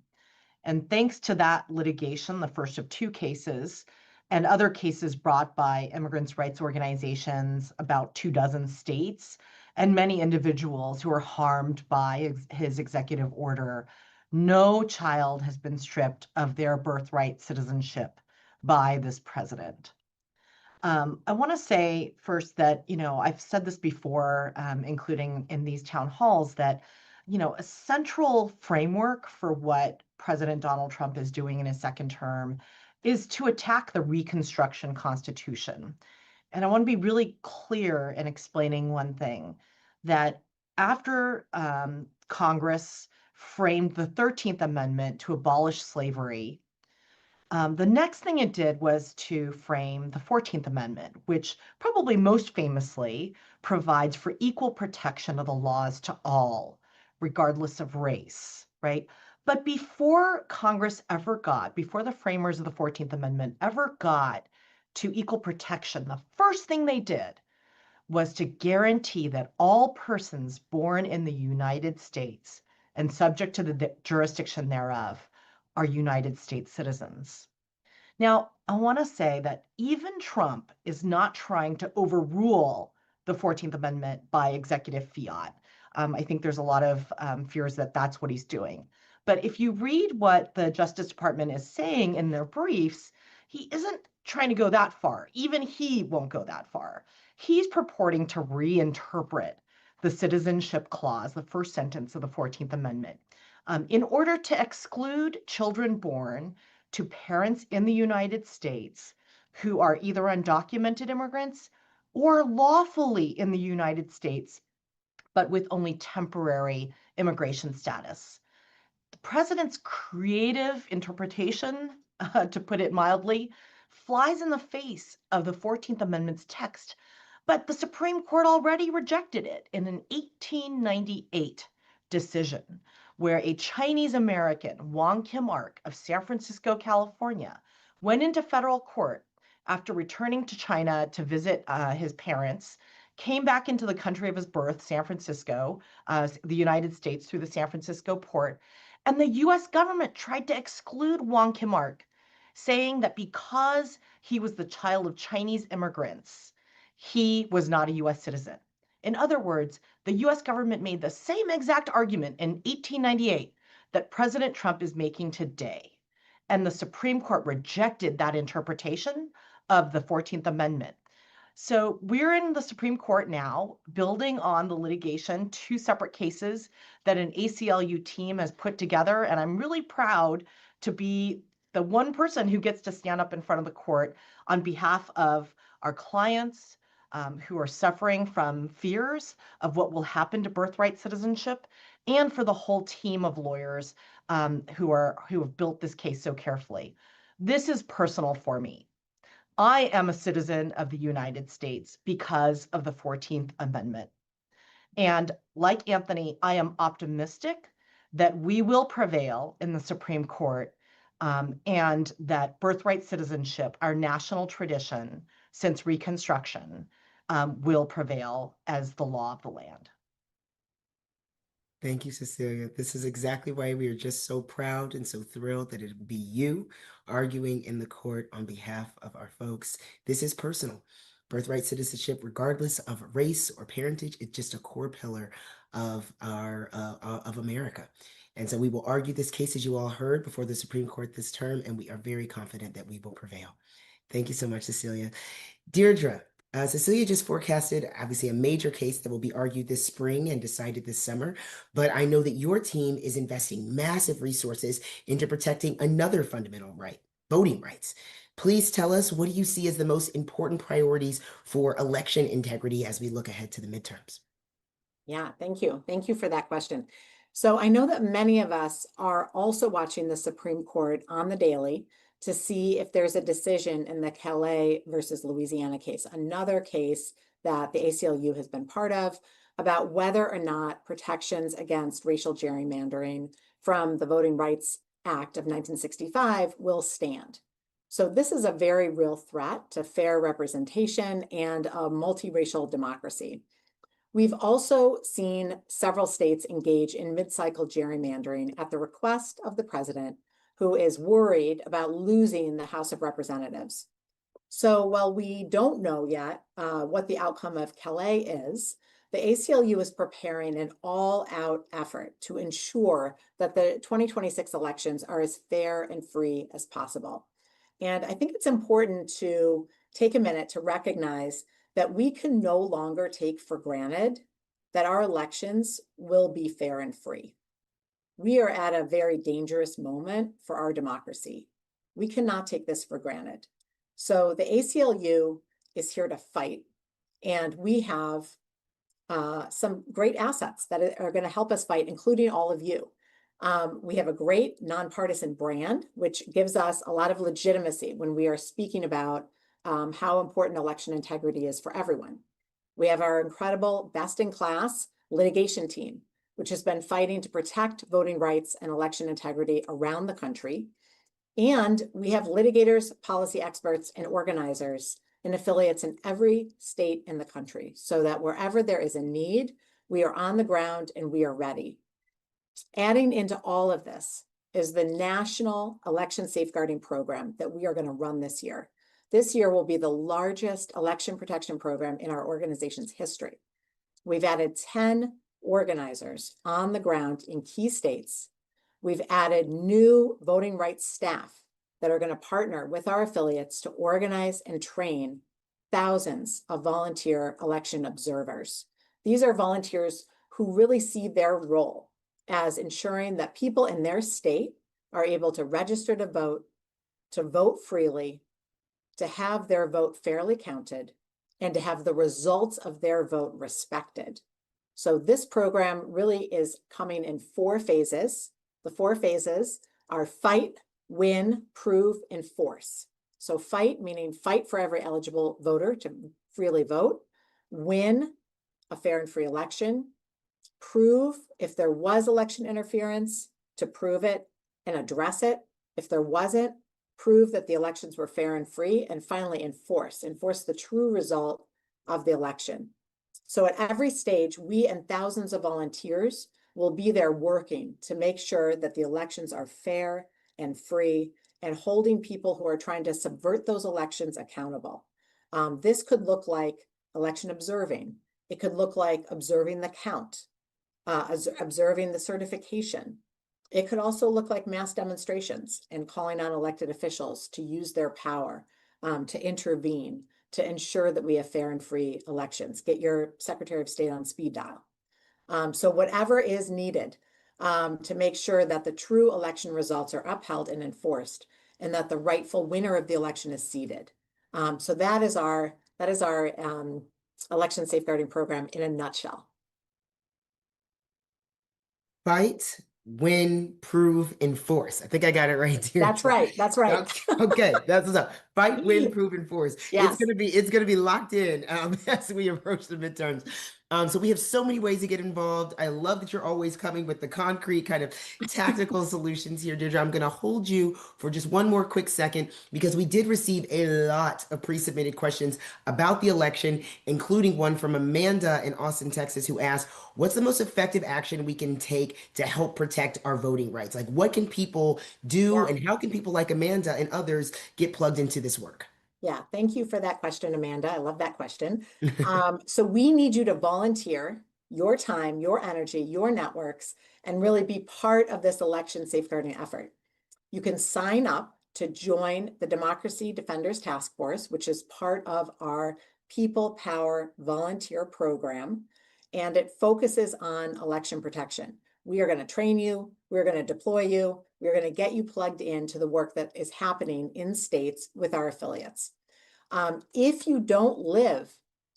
And thanks to that litigation, the first of 2 cases, and other cases brought by immigrants' rights organizations, about 24 states, and many individuals who are harmed by his executive order, no child has been stripped of their birthright citizenship by this president. I want to say first that, I've said this before, including in these town halls, that, a central framework for what President Donald Trump is doing in his second term is to attack the Reconstruction Constitution. And I want to be really clear in explaining one thing, that after Congress framed the 13th Amendment to abolish slavery, the next thing it did was to frame the 14th Amendment, which probably most famously provides for equal protection of the laws to all, regardless of race, right? But before the framers of the 14th Amendment ever got to equal protection, the first thing they did was to guarantee that all persons born in the United States and subject to the jurisdiction thereof are United States citizens. Now, I want to say that even Trump is not trying to overrule the 14th Amendment by executive fiat. I think there's a lot of fears that that's what he's doing. But if you read what the Justice Department is saying in their briefs, he isn't trying to go that far. Even he won't go that far. He's purporting to reinterpret the citizenship clause, the first sentence of the 14th Amendment, in order to exclude children born to parents in the United States who are either undocumented immigrants or lawfully in the United States, but with only temporary immigration status. The president's creative interpretation, to put it mildly, flies in the face of the 14th Amendment's text, but the Supreme Court already rejected it in an 1898 decision, where a Chinese American, Wang Kim-ark of San Francisco, California, went into federal court after returning to China to visit his parents, came back into the country of his birth, San Francisco, the United States, through the San Francisco port, and the US government tried to exclude Wang Kim-ark, saying that because he was the child of Chinese immigrants, he was not a US citizen. In other words, the US government made the same exact argument in 1898 that President Trump is making today. And the Supreme Court rejected that interpretation of the 14th Amendment. So we're in the Supreme Court now, building on the litigation, 2 separate cases that an ACLU team has put together. And I'm really proud to be the one person who gets to stand up in front of the court on behalf of our clients who are suffering from fears of what will happen to birthright citizenship, and for the whole team of lawyers who have built this case so carefully. This is personal for me. I am a citizen of the United States because of the 14th Amendment. And like Anthony, I am optimistic that we will prevail in the Supreme Court, and that birthright citizenship, our national tradition since Reconstruction, will prevail as the law of the land. Thank you, Cecillia. This is exactly why we are just so proud and so thrilled that it would be you arguing in the court on behalf of our folks. This is personal. Birthright citizenship, regardless of race or parentage, it's just a core pillar of our of America. And so we will argue this case, as you all heard, before the Supreme Court this term, and we are very confident that we will prevail. Thank you so much, Cecillia. Deirdre, Cecillia just forecasted, obviously, a major case that will be argued this spring and decided this summer. But I know that your team is investing massive resources into protecting another fundamental right, voting rights. Please tell us, what do you see as the most important priorities for election integrity as we look ahead to the midterms? Yeah, thank you. Thank you for that question. So I know that many of us are also watching the Supreme Court on the daily to see if there's a decision in the Calais versus Louisiana case, another case that the ACLU has been part of, about whether or not protections against racial gerrymandering from the Voting Rights Act of 1965 will stand. So this is a very real threat to fair representation and a multiracial democracy. We've also seen several states engage in mid-cycle gerrymandering at the request of the president, who is worried about losing the House of Representatives. So while we don't know yet what the outcome of Calais is, the ACLU is preparing an all-out effort to ensure that the 2026 elections are as fair and free as possible. And I think it's important to take a minute to recognize that we can no longer take for granted that our elections will be fair and free. We are at a very dangerous moment for our democracy. We cannot take this for granted. So the ACLU is here to fight, and we have some great assets that are going to help us fight, including all of you. We have a great nonpartisan brand, which gives us a lot of legitimacy when we are speaking about how important election integrity is for everyone. We have our incredible best-in-class litigation team, which has been fighting to protect voting rights and election integrity around the country. And we have litigators, policy experts, and organizers and affiliates in every state in the country, so that wherever there is a need, we are on the ground and we are ready. Adding into all of this is the National Election Safeguarding Program that we are going to run this year. This year will be the largest election protection program in our organization's history. We've added 10 organizers on the ground in key states. We've added new voting rights staff that are going to partner with our affiliates to organize and train thousands of volunteer election observers. These are volunteers who really see their role as ensuring that people in their state are able to register to vote freely, to have their vote fairly counted, and to have the results of their vote respected. So this program really is coming in 4 phases. The 4 phases are fight, win, prove, enforce. So fight, meaning fight for every eligible voter to freely vote. Win, a fair and free election. prove if there was election interference, to prove it and address it. If there wasn't, prove that the elections were fair and free, and finally enforce the true result of the election. So at every stage, we and thousands of volunteers will be there working to make sure that the elections are fair and free, and holding people who are trying to subvert those elections accountable. This could look like election observing. It could look like observing the count, observing the certification. It could also look like mass demonstrations and calling on elected officials to use their power to intervene, to ensure that we have fair and free elections. Get your Secretary of State on speed dial. So whatever is needed to make sure that the true election results are upheld and enforced, and that the rightful winner of the election is seated. So that is our election safeguarding program in a nutshell. Fight, win, prove, enforce. I think I got it right here. That's right. That's right. Okay, that's what's up. Fight, win, prove, enforce. Yes. It's gonna be locked in as we approach the midterms. So we have so many ways to get involved. I love that you're always coming with the concrete kind of tactical solutions here, Deirdre. I'm gonna hold you for just one more quick second because we did receive a lot of pre-submitted questions about the election, including one from Amanda in Austin, Texas, who asked, what's the most effective action we can take to help protect our voting rights? Like, what can people do, and how can people like Amanda and others get plugged into this work? Yeah, thank you for that question, Amanda. I love that question. So we need you to volunteer your time, your energy, your networks, and really be part of this election safeguarding effort. You can sign up to join the Democracy Defenders Task Force, which is part of our People Power volunteer program, and it focuses on election protection. We are going to train you, we're going to deploy you, we're going to get you plugged into the work that is happening in states with our affiliates. If you don't live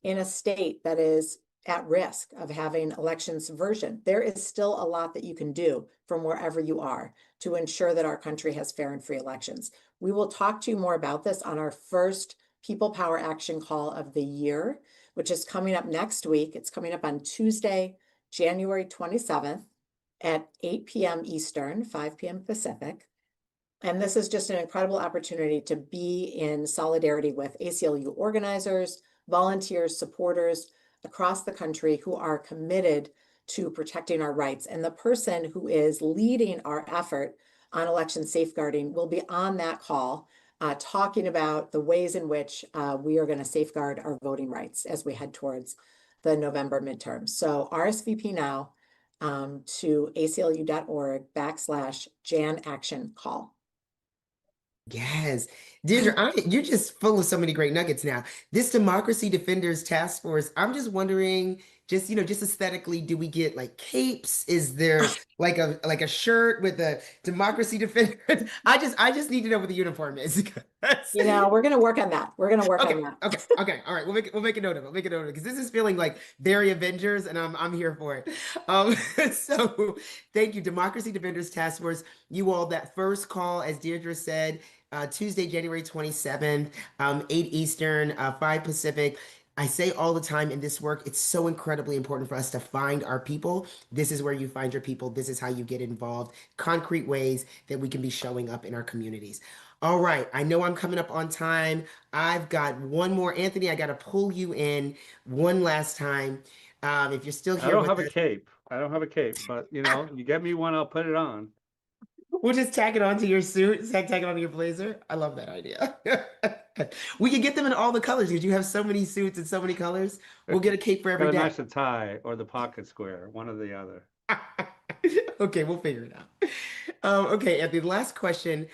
in a state that is at risk of having election subversion, there is still a lot that you can do from wherever you are to ensure that our country has fair and free elections. We will talk to you more about this on our first People Power Action Call of the year, which is coming up next week. It's coming up on Tuesday, January 27th at 8 p.m. Eastern, 5 p.m. Pacific. And this is just an incredible opportunity to be in solidarity with ACLU organizers, volunteers, supporters across the country who are committed to protecting our rights. And the person who is leading our effort on election safeguarding will be on that call, talking about the ways in which we are going to safeguard our voting rights as we head towards the November midterms. So RSVP now to aclu.org/Jan Action Call. Yes. Deirdre, you're just full of so many great nuggets now. This Democracy Defenders Task Force, I'm just wondering, just aesthetically, do we get like capes? Is there like a shirt with a Democracy Defender? I just need to know what the uniform is. We're going to work on that. We're going to work on that. Okay. All right. We'll make a note of it. Because this is feeling like very Avengers, and I'm here for it. So thank you, Democracy Defenders Task Force. You all, that first call, as Deirdre said, Tuesday, January 27th, 8 Eastern, 5 Pacific. I say all the time in this work, it's so incredibly important for us to find our people. This is where you find your people. This is how you get involved. Concrete ways that we can be showing up in our communities. All right. I know I'm coming up on time. I've got one more. Anthony, I got to pull you in one last time. If you're still here. I don't have a cape, but you get me one, I'll put it on. We'll just tack it onto your suit, tack it onto your blazer. I love that idea. We can get them in all the colors because you have so many suits and so many colors. We'll get a cape for every day. Match the tie or the pocket square, one or the other. Okay, we'll figure it out. Okay, and the last question,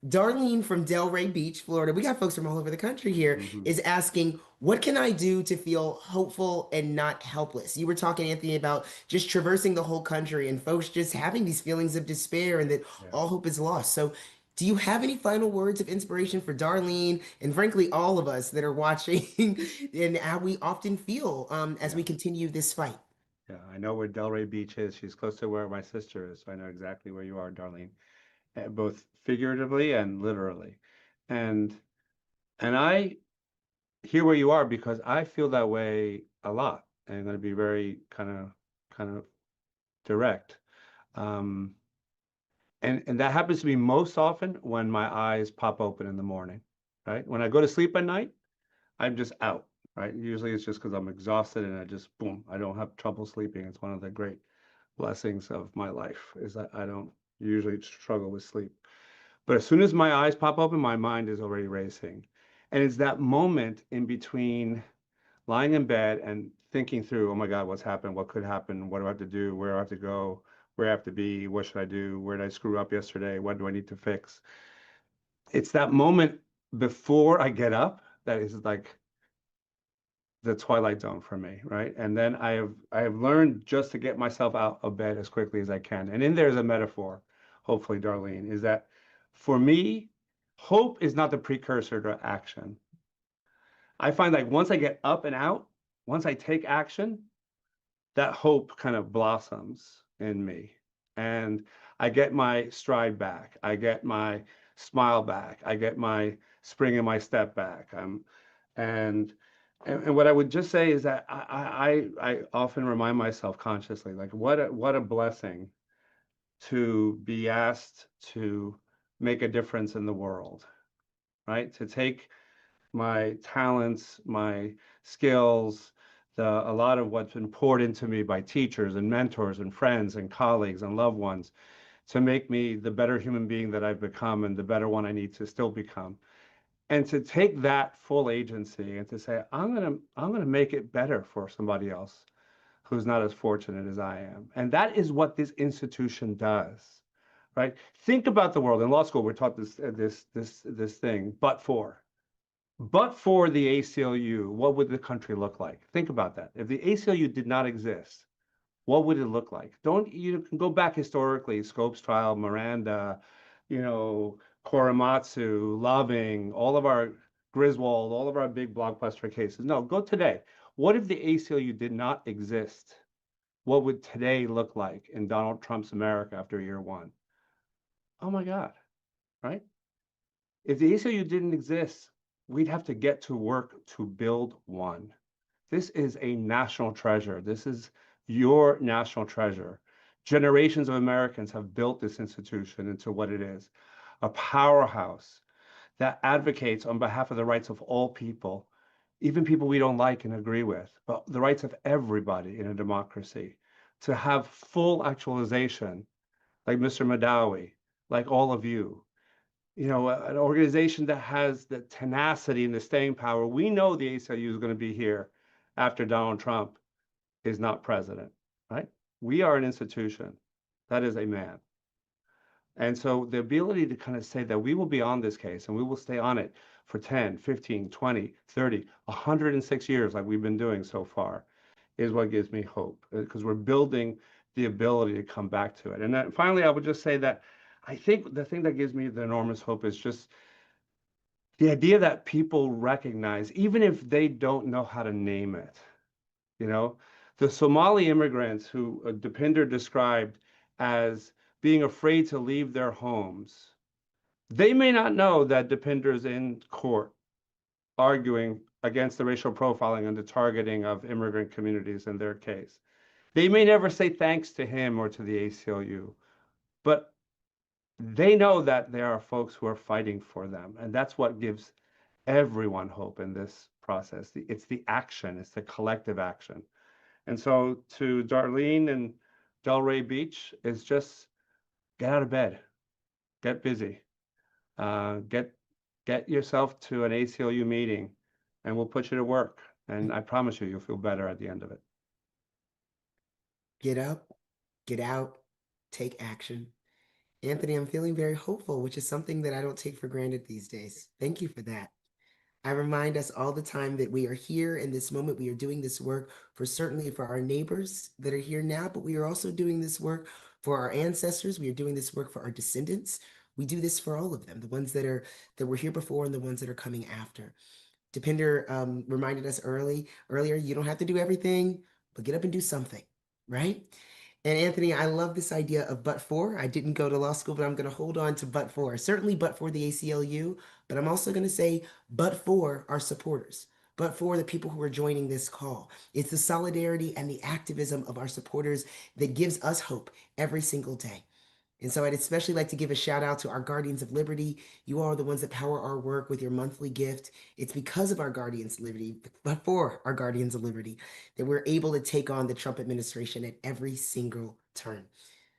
Darlene from Delray Beach, Florida, we got folks from all over the country here, is asking, what can I do to feel hopeful and not helpless? You were talking, Anthony, about just traversing the whole country and folks just having these feelings of despair and that all hope is lost. So do you have any final words of inspiration for Darlene and frankly, all of us that are watching and how we often feel as we continue this fight? Yeah, I know where Delray Beach is. She's close to where my sister is. So I know exactly where you are, Darlene, both figuratively and literally. And I hear where you are because I feel that way a lot. And I'm going to be very kind of direct. And that happens to be most often when my eyes pop open in the morning, right? When I go to sleep at night, I'm just out, right? Usually it's just because I'm exhausted and I just, boom, I don't have trouble sleeping. It's one of the great blessings of my life is that I don't usually struggle with sleep. But as soon as my eyes pop open, my mind is already racing. And it's that moment in between lying in bed and thinking through, oh my God, what's happened? What could happen? What do I have to do? Where do I have to go? Where I have to be? What should I do? Where did I screw up yesterday? What do I need to fix? It's that moment before I get up that is like the twilight zone for me, right? And then I have learned just to get myself out of bed as quickly as I can. And in there's a metaphor, hopefully, Darlene, is that for me, hope is not the precursor to action. I find like once I get up and out, once I take action, that hope kind of blossoms in me. And I get my stride back. I get my smile back. I get my spring in my step back. And what I would just say is that I often remind myself consciously, like what a blessing to be asked to make a difference in the world, right? To take my talents, my skills, a lot of what's been poured into me by teachers and mentors and friends and colleagues and loved ones to make me the better human being that I've become and the better one I need to still become. And to take that full agency and to say, I'm gonna make it better for somebody else who's not as fortunate as I am. And that is what this institution does, right? Think about the world. In law school, we're taught this thing, but for the ACLU, what would the country look like? Think about that. If the ACLU did not exist, what would it look like? You can go back historically, Scopes trial, Miranda, Korematsu, Loving, all of our Griswold, all of our big blockbuster cases. No, go today. What if the ACLU did not exist? What would today look like in Donald Trump's America after year one? Oh my God, right? If the ACLU didn't exist, we'd have to get to work to build one. This is a national treasure. This is your national treasure. Generations of Americans have built this institution into what it is, a powerhouse that advocates on behalf of the rights of all people, even people we don't like and agree with, but the rights of everybody in a democracy, to have full actualization, like Mr. Madawi, like all of you. An organization that has the tenacity and the staying power. We know the ACLU is going to be here after Donald Trump is not president, right? We are an institution. That is a man. And so the ability to kind of say that we will be on this case and we will stay on it for 10, 15, 20, 30, 106 years like we've been doing so far is what gives me hope, because we're building the ability to come back to it. And then finally, I would just say that I think the thing that gives me the enormous hope is just the idea that people recognize, even if they don't know how to name it, the Somali immigrants who Deepinder described as being afraid to leave their homes, they may not know that Deepinder is in court arguing against the racial profiling and the targeting of immigrant communities in their case. They may never say thanks to him or to the ACLU, but they know that there are folks who are fighting for them. And that's what gives everyone hope in this process. It's the action, it's the collective action. And so to Darlene and Delray Beach, is just get out of bed, get busy, get yourself to an ACLU meeting, and we'll put you to work. And I promise you'll feel better at the end of it. Get up, get out, take action. Anthony, I'm feeling very hopeful, which is something that I don't take for granted these days. Thank you for that. I remind us all the time that we are here in this moment. We are doing this work certainly for our neighbors that are here now, but we are also doing this work for our ancestors. We are doing this work for our descendants. We do this for all of them, the ones that were here before and the ones that are coming after. Deepinder reminded us earlier, you don't have to do everything, but get up and do something, right? And Anthony, I love this idea of but for. I didn't go to law school, but I'm going to hold on to but for. Certainly but for the ACLU, but I'm also going to say but for our supporters, but for the people who are joining this call. It's the solidarity and the activism of our supporters that gives us hope every single day. And so I'd especially like to give a shout out to our Guardians of Liberty. You all are the ones that power our work with your monthly gift. It's because of our Guardians of Liberty, but for our Guardians of Liberty, that we're able to take on the Trump administration at every single turn.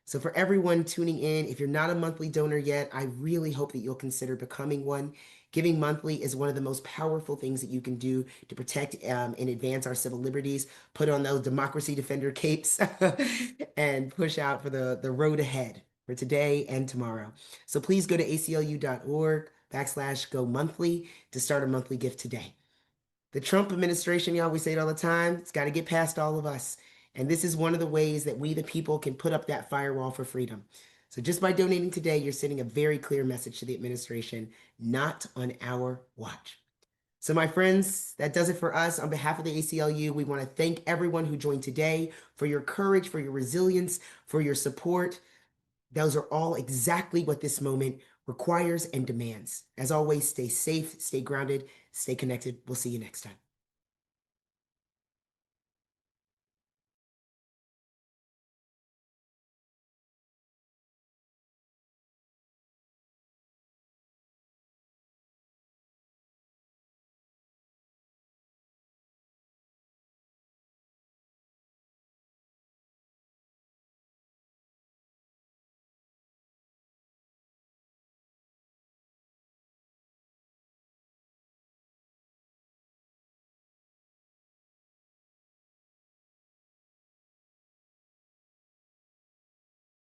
So for everyone tuning in, if you're not a monthly donor yet, I really hope that you'll consider becoming one. Giving monthly is one of the most powerful things that you can do to protect and advance our civil liberties, put on those democracy defender capes, and push out for the road ahead for today and tomorrow. So please go to aclu.org/go monthly to start a monthly gift today. The Trump administration, y'all, we say it all the time, it's got to get past all of us. And this is one of the ways that we, the people, can put up that firewall for freedom. So just by donating today, you're sending a very clear message to the administration, not on our watch. So my friends, that does it for us. On behalf of the ACLU, we want to thank everyone who joined today for your courage, for your resilience, for your support. Those are all exactly what this moment requires and demands. As always, stay safe, stay grounded, stay connected. We'll see you next time.